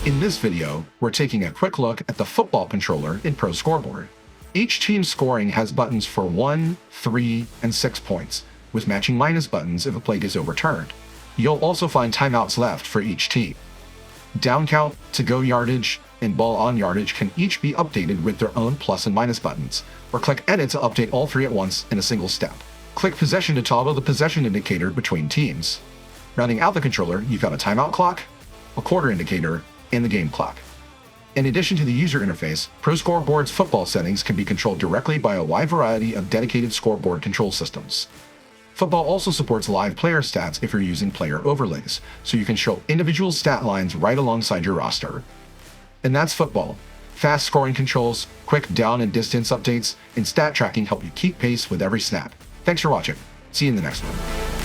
In this video, we're taking a quick look at the football controller in ProScoreboard. Each team's scoring has buttons for 1, 3, and 6 points, with matching minus buttons if a play is overturned. You'll also find timeouts left for each team. Down count, to-go yardage, and ball-on yardage can each be updated with their own plus and minus buttons, or click Edit to update all three at once in a single step. Click Possession to toggle the possession indicator between teams. Rounding out the controller, you've got a timeout clock, a quarter indicator, and the game clock. In addition to the user interface, ProScoreboard's football settings can be controlled directly by a wide variety of dedicated scoreboard control systems. Football also supports live player stats if you're using player overlays, so you can show individual stat lines right alongside your roster. And that's football. Fast scoring controls, quick down and distance updates, and stat tracking help you keep pace with every snap. Thanks for watching. See you in the next one.